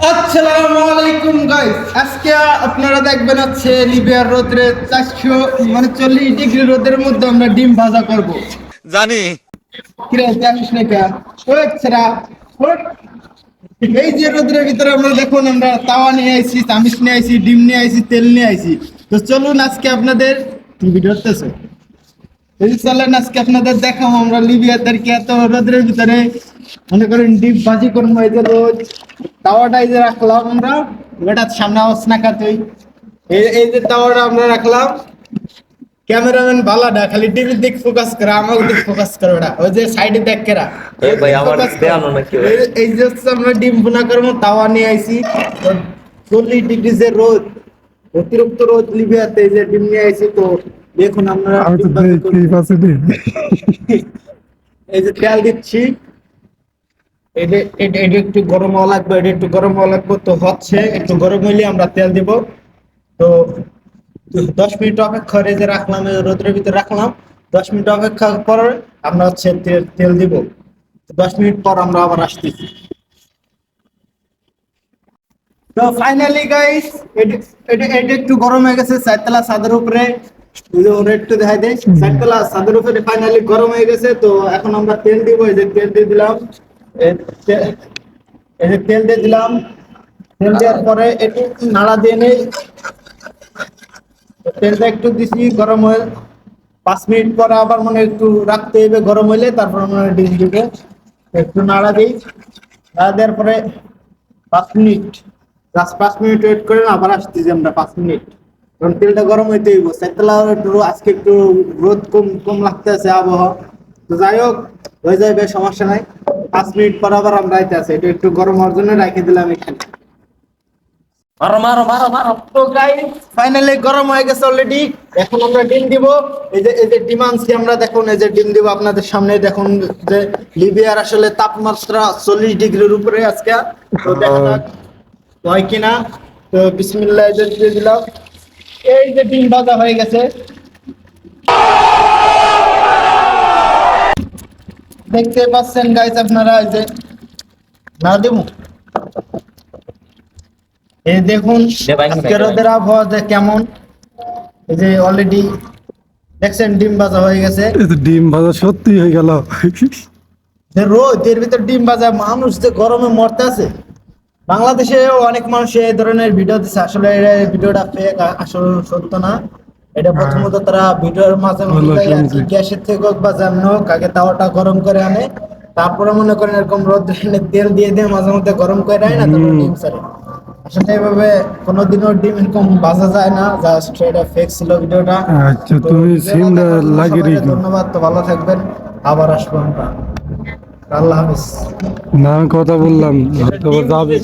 আসসালামু আলাইকুম গাইস, আজকে আপনারা দেখবেন হচ্ছে লিবিয়ার রোদ্রে 440 ডিগ্রি রোদের মধ্যে আমরা ডিম ভাজা করব। জানি। কিরে জানিস না কে? ওই ছেড়া, ওই। এই যে রোদ্রের ভিতরে আমরা দেখুন, আমরা তাওয়া নিয়ে আইছি, চামিচ নিয়ে আইছি, ডিম নিয়ে আইছি, তেল নিয়ে আইছি। তো চলুন আজকে আপনাদের ভিডিও করতেছে, এই চলেন আজকে আপনাদের দেখাবো আমরা লিবিয়াদেরকে এত রোদ্রের ভিতরে মনে করেন ডিম ভাজি করবো। এই যে রোদ তাওয়াটা এই যে রাখলাম আমরা, এটার সামনে আওয়াজ না কাটই। এই যে তাওয়াটা আমরা রাখলাম, ক্যামেরাম্যান ভালোটা খালি টিভির দিক ফোকাস করে, আমাকে দিক ফোকাস করে, ওটা ওই যে সাইডে দেখ কেরা এ ভাই আমার focus করে। দেয়ানো নাকি ভাই? এই যে হচ্ছে আমরা ডিম ভুনা করবো, তাওয়া নিয়ে আইছি। 40 ডিগ্রি যে রোদ, অতিরিক্ত রোদ লিবিয়াতে, এই যে ডিম নিয়ে আইছি। তো দেখুন আমরা আমি তো ডিম ভাজি করবো। দেখতেই পাচ্ছি রে। এই যে তেল দিচ্ছি, এটা এটা এটা একটু গরম হওয়া লাগবে, এটা একটু গরম হওয়া লাগবে। তো হচ্ছে একটু গরম হইলে আমরা তেল দিব। তো 10 মিনিট অপেক্ষা করে যে রাখলাম, এই রোদের ভিতরে রাখলাম। 10 মিনিট অপেক্ষা পর আমরা হচ্ছে তেল তেল দিব। 10 মিনিট পর আমরা আবার আসতেছি। তো ফাইনালি গাইস, এটা এটা এটা একটু গরম হয়ে গেছে। চারতলা ছাদের উপরে ওরে একটু দেখাই দেয়, চারতলা ছাদের উপরে ফাইনালি গরম হয়ে গেছে। তো এখন আমরা তেল দিব। এই যে তেল দিয়ে দিলাম, এই এই যে তেল দিয়ে দিলাম। তেল দেওয়ার পরে একটু নাড়া দিয়ে নেই। তেলটা একটু দিছি, গরম হয়ে 5 মিনিট পরে আবার মনে হয় একটু রাখতে হবে, গরম হইলে তারপর মনে হয় ডিম দিবে। একটু নাড়া দিই, নাড়া দেওয়ার পরে 5 মিনিট, জাস্ট 5 মিনিট ওয়েট করে আবার আসতেছি আমরা। 5 মিনিট, কারণ তেলটা গরম হইতে হইব। সেতলা একটু আজকে একটু রোদ কম কম লাগতেছে আবহাওয়া। তো যাই হোক, হয়ে যাবে, সমস্যা নাই। 5 মিনিট পর আবার আমরা আইতে আছে, এটা একটু গরম হওয়ার জন্য রেখে দিলাম এখানে। মারো মারো মারো মারো। তো গাইস ফাইনালি গরম হয়ে গেছে অলরেডি। এখন আমরা ডিম দিব। এই যে ডিম আনছি আমরা, দেখুন এই যে ডিম দিব আপনাদের সামনে। দেখুন যে লিবিয়ার আসলে তাপমাত্রা 40 ডিগ্রির উপরে আজকে। তো দেখা যাক হয় কিনা। তো বিসমিল্লাহ, এই যে দিয়ে দিলাম। এই যে ডিম ভাজা হয়ে গেছে, দেখতে পাচ্ছেন গাইস আপনারা। এই যে না দেবো, এই দেখুন দে ভাই, আজকের রোদের আবহাওয়া যে কেমন। এই যে অলরেডি দেখছেন ডিম ভাজা হয়ে গেছে। এই তো ডিম ভাজা সত্যি হয়ে গেল। যে রোদ এর ভিতর ডিম ভাজা, মানুষ যে গরমে মরতে আছে। বাংলাদেশে অনেক মানুষ এই ধরনের ভিডিও দিচ্ছে, আসলে এই ভিডিওটা ফেক, আসলে সত্য না। এটা প্রথমত তারা ভিডিওর মাঝে মধ্যে আর কি গ্যাসের থেকে হোক বা যেমন হোক, আগে তাওয়াটা গরম করে আনে, তারপরে মনে করেন এরকম রোদ তেল দিয়ে দিয়ে মাঝে মধ্যে গরম করে দেয় না, তারপর ডিম ছাড়ে। আসলে এভাবে কোনোদিনও ডিম এরকম ভাজা যায় না, জাস্ট এটা ফেক ছিল ভিডিওটা। আচ্ছা, তো তুমি ভিডিওটা সিমটা দেখার জন্য লাগিয়ে সবাইকে রেখো। ধন্যবাদ। তো ভালো থাকবেন, আবার আসবো আমরা। আল্লাহ হাফিজ। না, আমি কথা বললাম হয়তো বা যাবে।